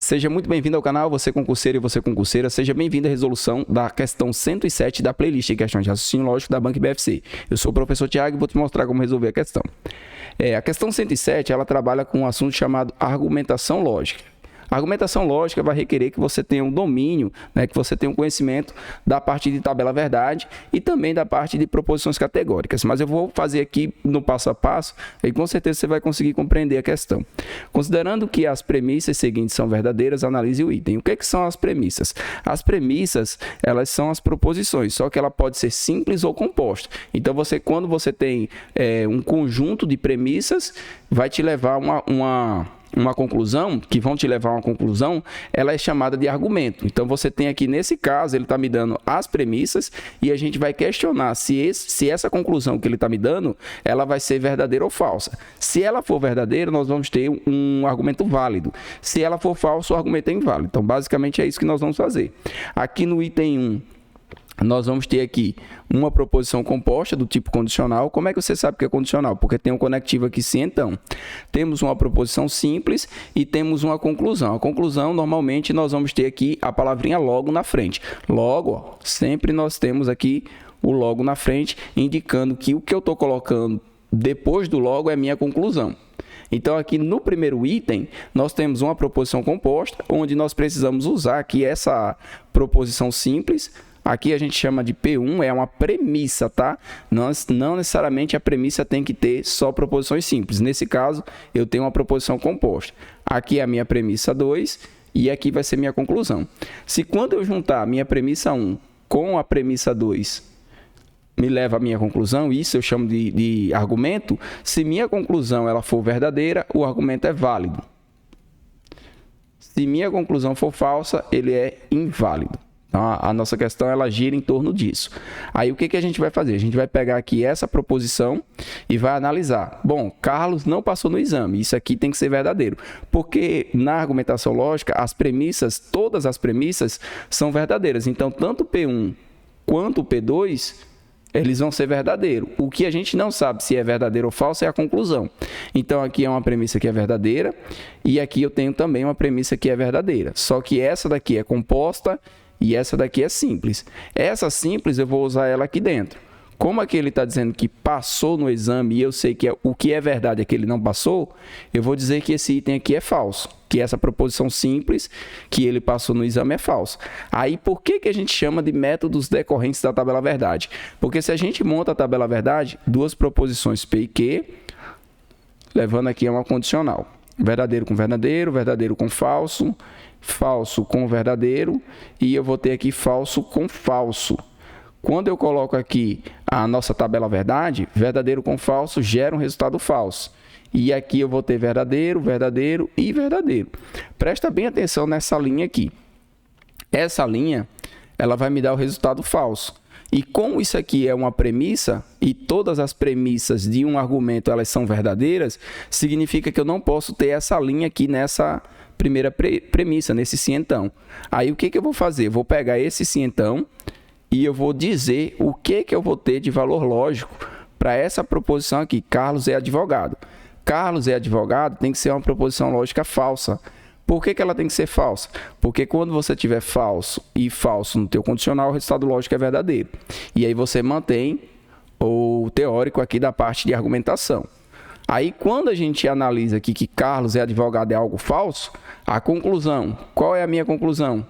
Seja muito bem-vindo ao canal, você concurseiro e você concurseira. Seja bem-vindo à resolução da questão 107 da playlist de questões de raciocínio lógico da Banco BFC. Eu sou o professor Tiago e vou te mostrar como resolver a questão. A questão 107, ela trabalha com um assunto chamado argumentação lógica. A argumentação lógica vai requerer que você tenha um domínio, que você tenha um conhecimento da parte de tabela verdade e também da parte de proposições categóricas. Mas eu vou fazer aqui no passo a passo e com certeza você vai conseguir compreender a questão. Considerando que as premissas seguintes são verdadeiras, analise o item. O que são as premissas? As premissas, elas são as proposições, só que ela pode ser simples ou composta. Então, quando você tem um conjunto de premissas, vai te levar a uma conclusão, que vão te levar a uma conclusão, ela é chamada de argumento. Então, você tem aqui, nesse caso, ele está me dando as premissas e a gente vai questionar se essa conclusão que ele está me dando, ela vai ser verdadeira ou falsa. Se ela for verdadeira, nós vamos ter um argumento válido. Se ela for falsa, o argumento é inválido. Então, basicamente, é isso que nós vamos fazer. Aqui no item 1, nós vamos ter aqui uma proposição composta do tipo condicional. Como é que você sabe que é condicional? Porque tem um conectivo aqui sim, então. Temos uma proposição simples e temos uma conclusão. A conclusão, normalmente, nós vamos ter aqui a palavrinha logo na frente. Logo, sempre nós temos aqui o logo na frente, indicando que o que eu estou colocando depois do logo é minha conclusão. Então, aqui no primeiro item, nós temos uma proposição composta, onde nós precisamos usar aqui essa proposição simples. Aqui a gente chama de P1, é uma premissa, tá? Não necessariamente a premissa tem que ter só proposições simples. Nesse caso, eu tenho uma proposição composta. Aqui é a minha premissa 2 e aqui vai ser minha conclusão. Se quando eu juntar a minha premissa 1 com a premissa 2, me leva à minha conclusão, isso eu chamo de argumento. Se minha conclusão ela for verdadeira, o argumento é válido. Se minha conclusão for falsa, ele é inválido. A nossa questão ela gira em torno disso. Aí o que a gente vai fazer? A gente vai pegar aqui essa proposição e vai analisar. Bom, Carlos não passou no exame. Isso aqui tem que ser verdadeiro. Porque na argumentação lógica, as premissas, todas as premissas são verdadeiras. Então, tanto o P1 quanto o P2, eles vão ser verdadeiros. O que a gente não sabe se é verdadeiro ou falso é a conclusão. Então, aqui é uma premissa que é verdadeira e aqui eu tenho também uma premissa que é verdadeira. Só que essa daqui é composta e essa daqui é simples. Essa simples eu vou usar ela aqui dentro. Como aqui ele está dizendo que passou no exame e eu sei que o que é verdade é que ele não passou, eu vou dizer que esse item aqui é falso. Que essa proposição simples que ele passou no exame é falsa. Aí por que a gente chama de métodos decorrentes da tabela verdade? Porque se a gente monta a tabela verdade, duas proposições P e Q, levando aqui a uma condicional. Verdadeiro com verdadeiro, verdadeiro com falso, falso com verdadeiro e eu vou ter aqui falso com falso. Quando eu coloco aqui a nossa tabela verdade, verdadeiro com falso gera um resultado falso. E aqui eu vou ter verdadeiro, verdadeiro e verdadeiro. Presta bem atenção nessa linha aqui. Essa linha, ela vai me dar o resultado falso. E como isso aqui é uma premissa, e todas as premissas de um argumento elas são verdadeiras, significa que eu não posso ter essa linha aqui nessa primeira premissa, nesse sim então. Aí o que eu vou fazer? Eu vou pegar esse sim então e eu vou dizer o que eu vou ter de valor lógico para essa proposição aqui. Carlos é advogado. Carlos é advogado tem que ser uma proposição lógica falsa. Por que ela tem que ser falsa? Porque quando você tiver falso e falso no teu condicional, o resultado lógico é verdadeiro. E aí você mantém o teórico aqui da parte de argumentação. Aí quando a gente analisa aqui que Carlos é advogado é algo falso, a conclusão, qual é a minha conclusão?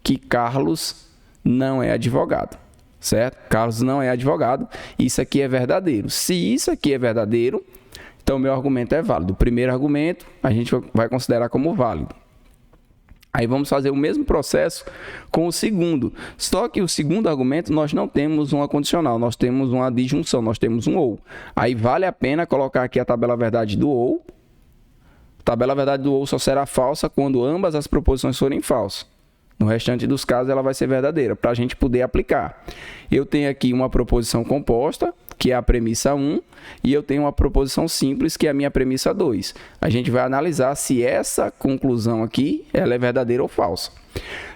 Que Carlos não é advogado, certo? Carlos não é advogado, isso aqui é verdadeiro. Se isso aqui é verdadeiro, então, meu argumento é válido. O primeiro argumento, a gente vai considerar como válido. Aí, vamos fazer o mesmo processo com o segundo. Só que o segundo argumento, nós não temos uma condicional, nós temos uma disjunção, nós temos um ou. Aí, vale a pena colocar aqui a tabela verdade do ou. A tabela verdade do ou só será falsa quando ambas as proposições forem falsas. No restante dos casos, ela vai ser verdadeira, para a gente poder aplicar. Eu tenho aqui uma proposição composta, que é a premissa 1, e eu tenho uma proposição simples, que é a minha premissa 2. A gente vai analisar se essa conclusão aqui ela é verdadeira ou falsa.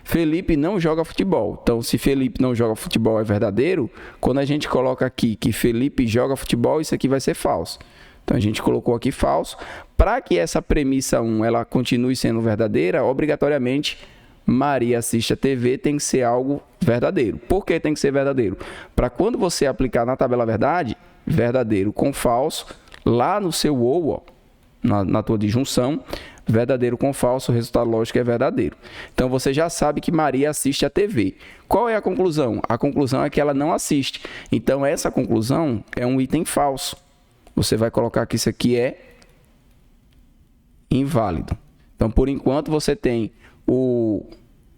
Felipe não joga futebol. Então, se Felipe não joga futebol é verdadeiro, quando a gente coloca aqui que Felipe joga futebol, isso aqui vai ser falso. Então, a gente colocou aqui falso. para que essa premissa 1 ela continue sendo verdadeira, obrigatoriamente Maria assiste a TV tem que ser algo verdadeiro. Por que tem que ser verdadeiro? Para quando você aplicar na tabela verdade, verdadeiro com falso, lá no seu ou, ó, na tua disjunção, verdadeiro com falso, o resultado lógico é verdadeiro. Então você já sabe que Maria assiste a TV. Qual é a conclusão? A conclusão é que ela não assiste. Então essa conclusão é um item falso. Você vai colocar que isso aqui é inválido. Então por enquanto você tem o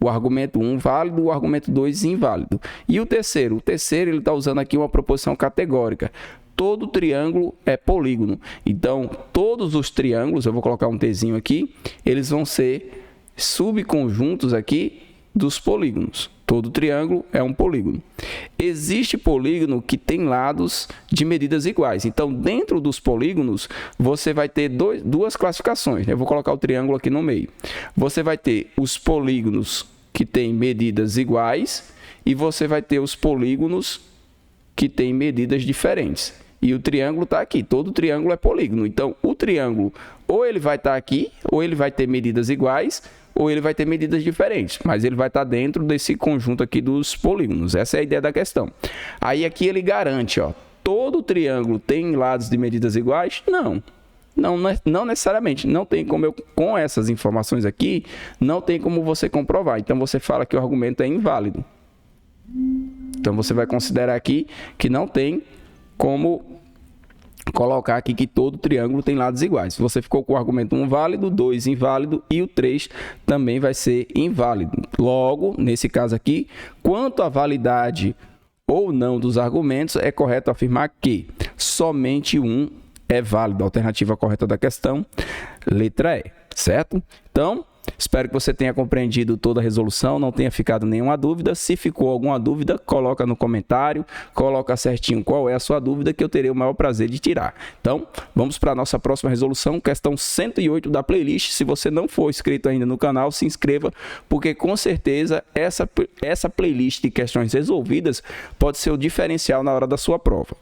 argumento 1 válido, o argumento 2 inválido. E o terceiro ele está usando aqui uma proposição categórica. Todo triângulo é polígono. Então, todos os triângulos, eu vou colocar um Tzinho aqui, eles vão ser subconjuntos aqui dos polígonos. Todo triângulo é um polígono. Existe polígono que tem lados de medidas iguais. Então, dentro dos polígonos, você vai ter duas classificações. Eu vou colocar o triângulo aqui no meio. Você vai ter os polígonos que têm medidas iguais e você vai ter os polígonos que têm medidas diferentes. E o triângulo está aqui. Todo triângulo é polígono. Então, o triângulo ou ele vai estar aqui, ou ele vai ter medidas iguais, ou ele vai ter medidas diferentes, mas ele vai estar dentro desse conjunto aqui dos polígonos. Essa é a ideia da questão. Aí aqui ele garante, ó, todo triângulo tem lados de medidas iguais? Não necessariamente. Não tem como eu, com essas informações aqui, não tem como você comprovar. Então você fala que o argumento é inválido. Então você vai considerar aqui que não tem como colocar aqui que todo triângulo tem lados iguais. Você ficou com o argumento 1 válido, 2 inválido e o 3 também vai ser inválido. Logo, nesse caso aqui, quanto à validade ou não dos argumentos, é correto afirmar que somente um é válido. A alternativa correta da questão, letra E, certo? Então, espero que você tenha compreendido toda a resolução, não tenha ficado nenhuma dúvida. Se ficou alguma dúvida, coloca no comentário, coloca certinho qual é a sua dúvida, que eu terei o maior prazer de tirar. Então, vamos para a nossa próxima resolução, questão 108 da playlist. Se você não for inscrito ainda no canal, se inscreva, porque com certeza essa playlist de questões resolvidas pode ser o diferencial na hora da sua prova.